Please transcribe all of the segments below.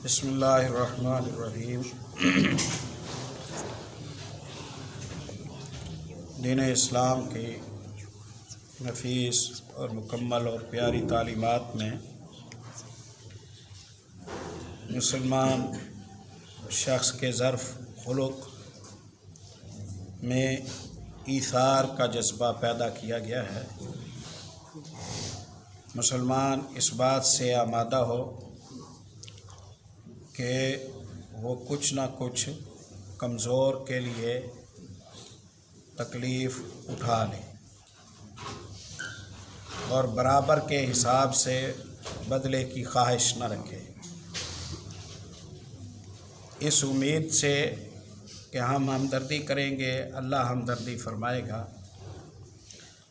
بسم اللہ الرحمن الرحیم۔ دین اسلام کی نفیس اور مکمل اور پیاری تعلیمات میں مسلمان شخص کے ظرف خلق میں ایثار کا جذبہ پیدا کیا گیا ہے۔ مسلمان اس بات سے آمادہ ہو کہ وہ کچھ نہ کچھ کمزور کے لیے تکلیف اٹھا لے اور برابر کے حساب سے بدلے کی خواہش نہ رکھے، اس امید سے کہ ہم ہمدردی کریں گے اللہ ہمدردی فرمائے گا،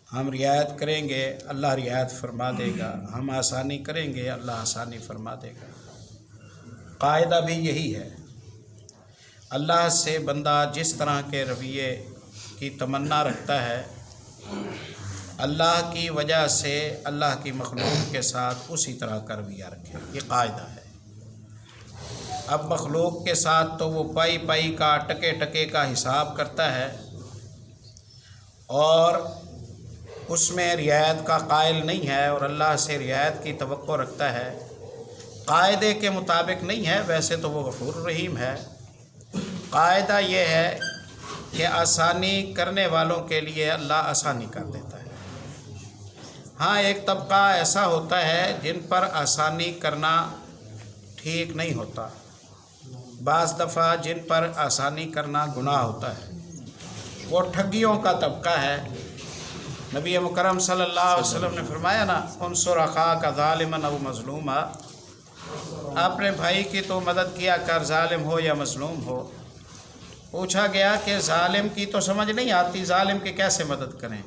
ہم رعایت کریں گے اللہ رعایت فرما دے گا، ہم آسانی کریں گے اللہ آسانی فرما دے گا۔ قاعدہ بھی یہی ہے۔ اللہ سے بندہ جس طرح کے رویے کی تمنا رکھتا ہے، اللہ کی وجہ سے اللہ کی مخلوق کے ساتھ اسی طرح کا رویہ رکھے، یہ قاعدہ ہے۔ اب مخلوق کے ساتھ تو وہ پائی پائی کا ٹکے ٹکے کا حساب کرتا ہے اور اس میں رعایت کا قائل نہیں ہے اور اللہ سے رعایت کی توقع رکھتا ہے، قاعدے کے مطابق نہیں ہے۔ ویسے تو وہ غفور الرحیم ہے۔ قاعدہ یہ ہے کہ آسانی کرنے والوں کے لیے اللہ آسانی کر دیتا ہے۔ ہاں، ایک طبقہ ایسا ہوتا ہے جن پر آسانی کرنا ٹھیک نہیں ہوتا، بعض دفعہ جن پر آسانی کرنا گناہ ہوتا ہے، وہ ٹھگیوں کا طبقہ ہے۔ نبی مکرم صلی اللہ علیہ وسلم نے فرمایا نا، انصر اخاک ظالما او مظلوما، اپنے بھائی کی تو مدد کیا کر، ظالم ہو یا مظلوم ہو۔ پوچھا گیا کہ ظالم کی تو سمجھ نہیں آتی، ظالم کی کیسے مدد کریں؟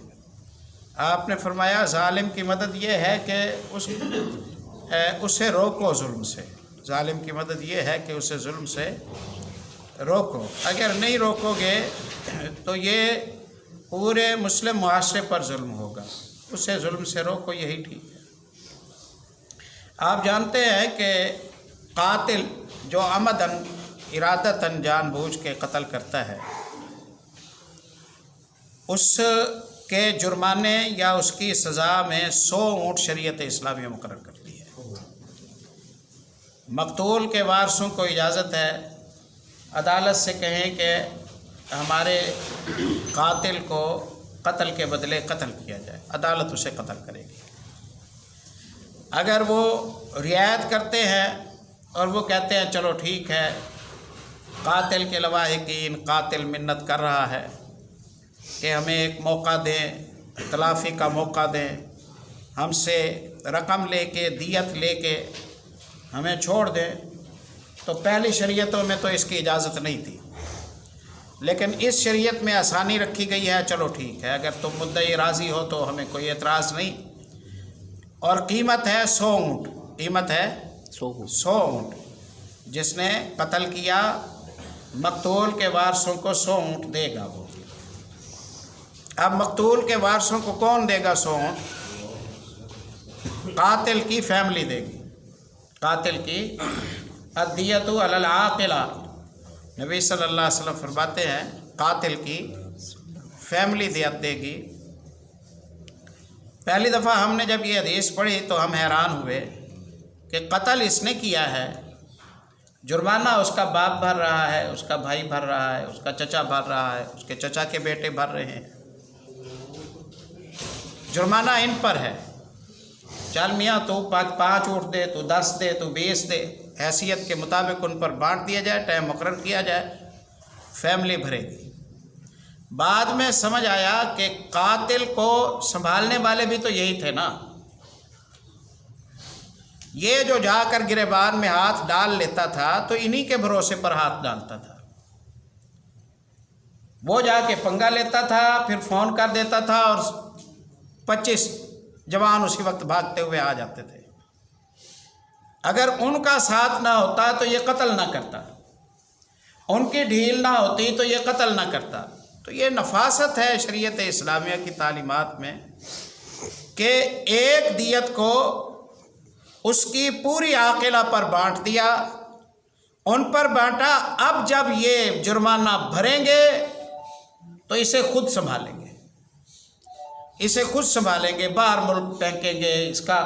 آپ نے فرمایا ظالم کی مدد یہ ہے کہ اسے روکو ظلم سے، ظالم کی مدد یہ ہے کہ اسے ظلم سے روکو۔ اگر نہیں روکو گے تو یہ پورے مسلم معاشرے پر ظلم ہوگا، اسے ظلم سے روکو، یہی ٹھیک ہے۔ آپ جانتے ہیں کہ قاتل جو عمدن ارادتاً جان بوجھ کے قتل کرتا ہے، اس کے جرمانے یا اس کی سزا میں 100 اونٹ شریعت اسلامیہ مقرر کرتی ہے۔ مقتول کے وارثوں کو اجازت ہے عدالت سے کہیں کہ ہمارے قاتل کو قتل کے بدلے قتل کیا جائے، عدالت اسے قتل کرے گی۔ اگر وہ رعایت کرتے ہیں اور وہ کہتے ہیں چلو ٹھیک ہے، قاتل کے لواحقین، قاتل منت کر رہا ہے کہ ہمیں ایک موقع دیں، تلافی کا موقع دیں، ہم سے رقم لے کے دیت لے کے ہمیں چھوڑ دیں، تو پہلی شریعتوں میں تو اس کی اجازت نہیں تھی، لیکن اس شریعت میں آسانی رکھی گئی ہے۔ چلو ٹھیک ہے، اگر تم مدعی راضی ہو تو ہمیں کوئی اعتراض نہیں، اور قیمت ہے 100 اونٹ، قیمت ہے 100 اونٹ۔ جس نے قتل کیا مقتول کے وارثوں کو 100 اونٹ دے گا وہ۔ اب مقتول کے وارثوں کو کون دے گا 100 اونٹ؟ قاتل کی فیملی دے گی، قاتل کی الدیۃ علی العاقلہ، نبی صلی اللہ علیہ وسلم فرماتے ہیں قاتل کی فیملی دیت دے گی۔ پہلی دفعہ ہم نے جب یہ حدیث پڑھی تو ہم حیران ہوئے کہ قتل اس نے کیا ہے، جرمانہ اس کا باپ بھر رہا ہے، اس کا بھائی بھر رہا ہے، اس کا چچا بھر رہا ہے، اس کے چچا کے بیٹے بھر رہے ہیں، جرمانہ ان پر ہے۔ چل میاں تو 5 اونٹ دے، تو 10 دے، تو 20 دے، حیثیت کے مطابق ان پر بانٹ دیا جائے، ٹائم مقرر کیا جائے، فیملی بھرے گی۔ بعد میں سمجھ آیا کہ قاتل کو سنبھالنے والے بھی تو یہی تھے نا، یہ جو جا کر گریبان میں ہاتھ ڈال لیتا تھا تو انہی کے بھروسے پر ہاتھ ڈالتا تھا، وہ جا کے پنگا لیتا تھا، پھر فون کر دیتا تھا اور 25 جوان اسی وقت بھاگتے ہوئے آ جاتے تھے۔ اگر ان کا ساتھ نہ ہوتا تو یہ قتل نہ کرتا، ان کی ڈھیل نہ ہوتی تو یہ قتل نہ کرتا۔ تو یہ نفاست ہے شریعت اسلامیہ کی تعلیمات میں کہ ایک دیت کو اس کی پوری عاقلہ پر بانٹ دیا، ان پر بانٹا۔ اب جب یہ جرمانہ بھریں گے تو اسے خود سنبھالیں گے، اسے خود سنبھالیں گے، باہر ملک پھینکیں گے، اس کا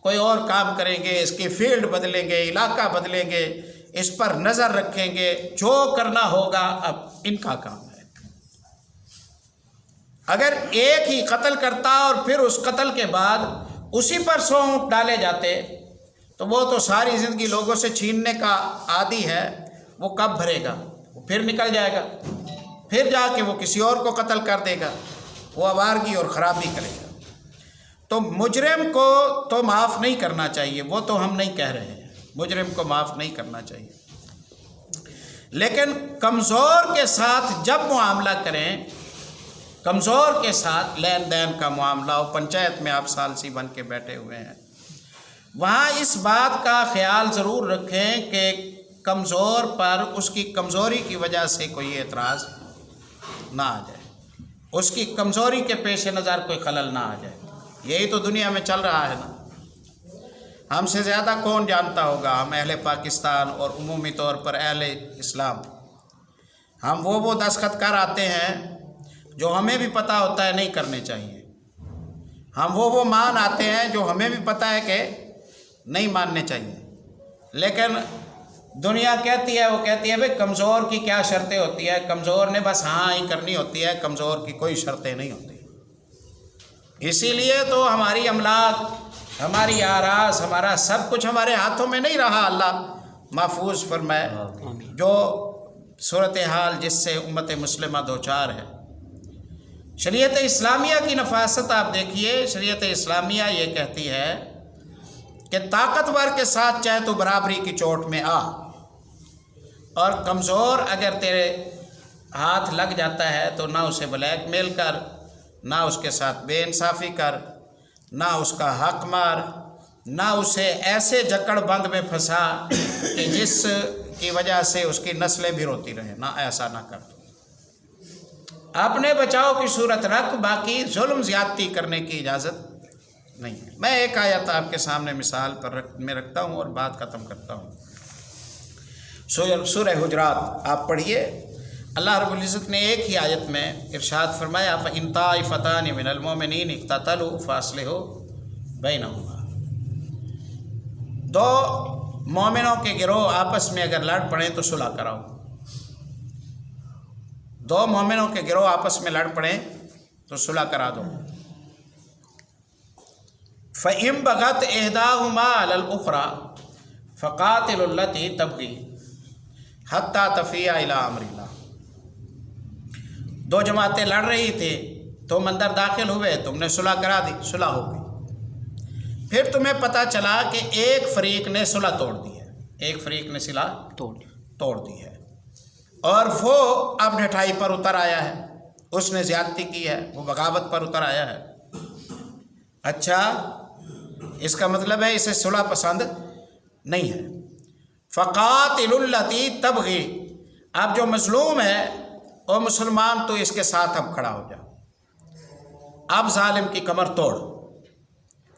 کوئی اور کام کریں گے، اس کی فیلڈ بدلیں گے، علاقہ بدلیں گے، اس پر نظر رکھیں گے، جو کرنا ہوگا اب ان کا کام ہے۔ اگر ایک ہی قتل کرتا اور پھر اس قتل کے بعد اسی پر سونپ ڈالے جاتے تو وہ تو ساری زندگی لوگوں سے چھیننے کا عادی ہے، وہ کب بھرے گا؟ وہ پھر نکل جائے گا، پھر جا کے وہ کسی اور کو قتل کر دے گا، وہ آوارگی اور خرابی کرے گا۔ تو مجرم کو تو معاف نہیں کرنا چاہیے، وہ تو ہم نہیں کہہ رہے ہیں مجرم کو معاف نہیں کرنا چاہیے، لیکن کمزور کے ساتھ جب معاملہ کریں، کمزور کے ساتھ لین دین کا معاملہ ہو، پنچایت میں آپ ثالثی بن کے بیٹھے ہوئے ہیں، وہاں اس بات کا خیال ضرور رکھیں کہ کمزور پر اس کی کمزوری کی وجہ سے کوئی اعتراض نہ آ جائے، اس کی کمزوری کے پیش نظر کوئی خلل نہ آ جائے۔ یہی تو دنیا میں چل رہا ہے نا۔ ہم سے زیادہ کون جانتا ہوگا، ہم اہل پاکستان اور عمومی طور پر اہل اسلام، ہم وہ دستخط کر آتے ہیں جو ہمیں بھی پتہ ہوتا ہے نہیں کرنے چاہیے، ہم وہ مان آتے ہیں جو ہمیں بھی پتہ ہے کہ نہیں ماننے چاہیے، لیکن دنیا کہتی ہے، وہ کہتی ہے بھئی کمزور کی کیا شرطیں ہوتی ہیں، کمزور نے بس ہاں ہی کرنی ہوتی ہے، کمزور کی کوئی شرطیں نہیں ہوتی۔ اسی لیے تو ہماری املاک، ہماری آراز، ہمارا سب کچھ ہمارے ہاتھوں میں نہیں رہا، اللہ محفوظ فرمائے۔ جو صورتحال جس سے امت مسلمہ دوچار ہے، شریعت اسلامیہ کی نفاست آپ دیکھیے، شریعت اسلامیہ یہ کہتی ہے کہ طاقتور کے ساتھ چاہے تو برابری کی چوٹ میں آ، اور کمزور اگر تیرے ہاتھ لگ جاتا ہے تو نہ اسے بلیک میل کر، نہ اس کے ساتھ بے انصافی کر، نہ اس کا حق مار، نہ اسے ایسے جکڑ بند میں پھنسا کہ جس کی وجہ سے اس کی نسلیں بھی روتی رہیں، نہ ایسا نہ کر۔ اپنے بچاؤ کی صورت رکھ، باقی ظلم زیادتی کرنے کی اجازت نہیں ہے۔ میں ایک آیت آپ کے سامنے مثال پر میں رکھتا ہوں اور بات ختم کرتا ہوں۔ سورہ حجرات آپ پڑھیے، اللہ رب العزت نے ایک ہی آیت میں ارشاد فرمایا فَإِن طَائِفَتَانِ مِنَ الْمُؤْمِنِينَ اقْتَتَلُوا فَأَصْلِحُوا بَيْنَهُمَا، دو مومنوں کے گروہ آپس میں اگر لڑ پڑیں تو صلح کراؤ، دو مومنوں کے گروہ آپس میں لڑ پڑیں تو صلح کرا دو۔ فَإِن بَغَتْ إِحْدَاهُمَا عَلَى الْأُخْرَى فَقَاتِلُوا الَّتِي تَبْغِي حَتَّى تَفِيَّ إِلَىٰ أَمْرِ اللَّهِ، دو جماعتیں لڑ رہی تھی، تم اندر داخل ہوئے، تم نے صلح کرا دی، صلح ہو گئی، پھر تمہیں پتہ چلا کہ ایک فریق نے صلح توڑ دی ہے، ایک فریق نے صلح توڑ دی ہے، اور وہ اب ڈھٹائی پر اتر آیا ہے، اس نے زیادتی کی ہے، وہ بغاوت پر اتر آیا ہے۔ اچھا، اس کا مطلب ہے اسے صلح پسند نہیں ہے۔ فَقَاتِلُوا الَّتِي تَبْغِي، اب جو مظلوم ہے او مسلمان تو اس کے ساتھ اب کھڑا ہو جا، اب ظالم کی کمر توڑ۔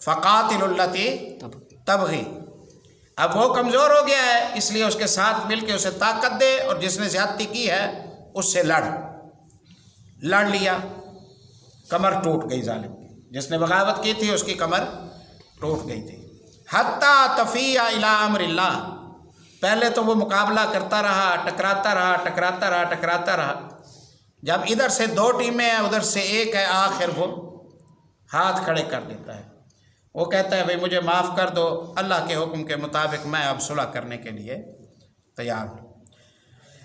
فَقَاتِلُوا الَّتِي تَبْغِي، اب وہ کمزور ہو گیا ہے، اس لیے اس کے ساتھ مل کے اسے طاقت دے، اور جس نے زیادتی کی ہے اس سے لڑ لیا، کمر ٹوٹ گئی ظالم کی، جس نے بغاوت کی تھی اس کی کمر ٹوٹ گئی تھی۔ حَتَّى تَفِيَّ إِلَىٰ أَمْرِ اللَّهِ، پہلے تو وہ مقابلہ کرتا رہا، ٹکراتا رہا، جب ادھر سے دو ٹیمیں ہیں ادھر سے ایک ہے، آخر وہ ہاتھ کھڑے کر دیتا ہے، وہ کہتا ہے بھئی مجھے معاف کر دو، اللہ کے حکم کے مطابق میں اب صلح کرنے کے لیے تیار ہوں۔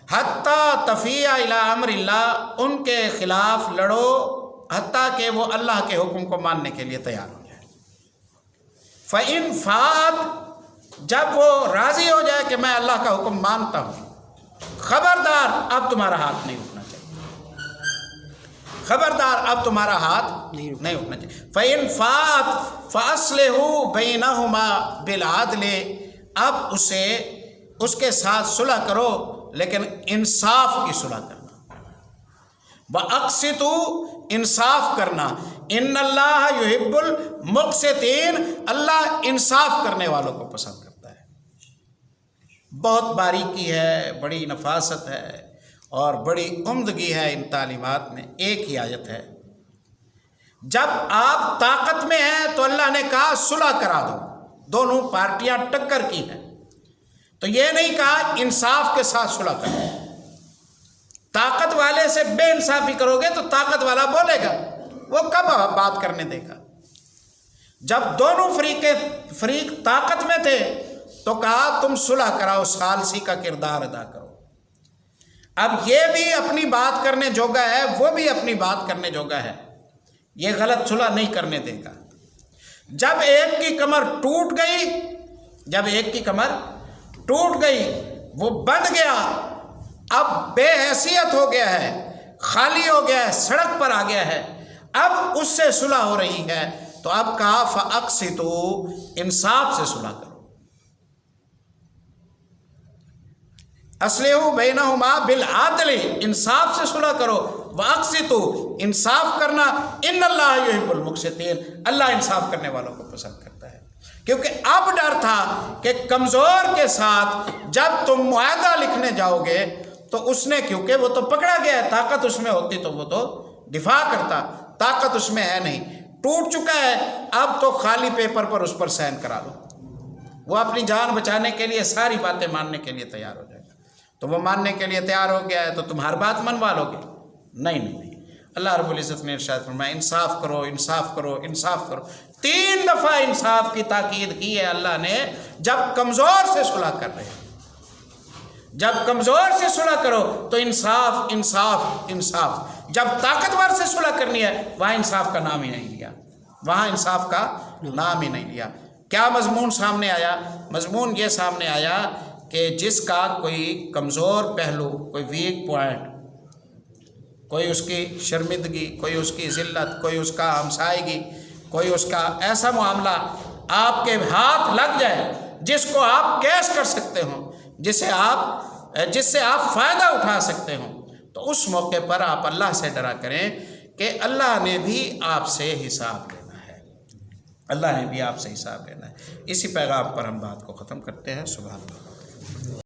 حَتَّى تَفِيَّ إِلَىٰ أَمْرِ اللَّهِ، ان کے خلاف لڑو حتیٰ کہ وہ اللہ کے حکم کو ماننے کے لیے تیار ہو جائے۔ فَإِن فَاءَتْ، جب وہ راضی ہو جائے کہ میں اللہ کا حکم مانتا ہوں، خبردار اب تمہارا ہاتھ نہیں اٹھنا چاہیے، خبردار اب تمہارا ہاتھ نہیں اٹھنا چاہیے۔ فَإِن فَاءَتْ فَأَصْلِحُوا بَيْنَهُمَا بِالْعَدْلِ، اب اس کے ساتھ صلح کرو لیکن انصاف کی صلح کرنا، وَأَقْسِطُوا، انصاف کرنا، ان اللہ یحب المقسطین، اللہ انصاف کرنے والوں کو پسند کرتا ہے۔ بہت باریکی ہے، بڑی نفاست ہے اور بڑی عمدگی ہے ان تعلیمات میں۔ ایک ہی آیت ہے، جب آپ طاقت میں ہیں تو اللہ نے کہا صلح کرا دو، دونوں پارٹیاں ٹکر کی ہیں، تو یہ نہیں کہا انصاف کے ساتھ صلح کرو۔ طاقت والے سے بے انصافی کرو گے تو طاقت والا بولے گا، وہ کب بات کرنے دے گا؟ جب دونوں فریق طاقت میں تھے تو کہا تم صلح کراؤ، ثالثی کا کردار ادا کرو۔ اب یہ بھی اپنی بات کرنے جوگا ہے، وہ بھی اپنی بات کرنے جوگا ہے، یہ غلط صلح نہیں کرنے دے گا۔ جب ایک کی کمر ٹوٹ گئی، وہ بندھ گیا، اب بے حیثیت ہو گیا ہے، خالی ہو گیا ہے، سڑک پر آ گیا ہے، اب اس سے صلح ہو رہی ہے، تو اب کہا فَأَقْسِطُوا، انصاف سے صلح کرو۔ اصلحوا بینہما بالعدل، انصاف سے صلح کرو، وَأَقْسِطُوا، انصاف کرنا، ان اللہ یحب المقسطین، اللہ انصاف کرنے والوں کو پسند کرتا ہے۔ کیونکہ اب ڈر تھا کہ کمزور کے ساتھ جب تم معاہدہ لکھنے جاؤ گے تو اس نے، کیونکہ وہ تو پکڑا گیا ہے، طاقت اس میں ہوتی تو وہ تو دفاع کرتا، طاقت اس میں ہے نہیں، ٹوٹ چکا ہے، اب تو خالی پیپر پر اس پر سائن کرا دو۔ وہ اپنی جان بچانے کے لیے ساری باتیں ماننے کے لیے تیار ہو جائے گا، تو وہ ماننے کے لیے تیار ہو گیا ہے تو تم ہر بات منوا لو گے؟ نہیں۔ اللہ رب العزت نے ارشاد فرمایا انصاف کرو، انصاف کرو، انصاف کرو۔ 3 دفعہ انصاف کی تاکید کی ہے اللہ نے، جب کمزور سے صلح کر رہے ہیں۔ جب کمزور سے صلح کرو تو انصاف انصاف انصاف، جب طاقتور سے صلح کرنی ہے وہاں انصاف کا نام ہی نہیں لیا، وہاں انصاف کا نام ہی نہیں لیا۔ کیا مضمون سامنے آیا؟ مضمون یہ سامنے آیا کہ جس کا کوئی کمزور پہلو، کوئی ویک پوائنٹ، کوئی اس کی شرمندگی، کوئی اس کی ذلت، کوئی اس کا ہمسائیگی، کوئی اس کا ایسا معاملہ آپ کے ہاتھ لگ جائے جس کو آپ کیش کر سکتے ہوں، جس سے آپ فائدہ اٹھا سکتے ہوں، تو اس موقع پر آپ اللہ سے ڈرا کریں کہ اللہ نے بھی آپ سے حساب لینا ہے، اللہ نے بھی آپ سے حساب لینا ہے۔ اسی پیغام پر ہم بات کو ختم کرتے ہیں۔ سبحان اللہ۔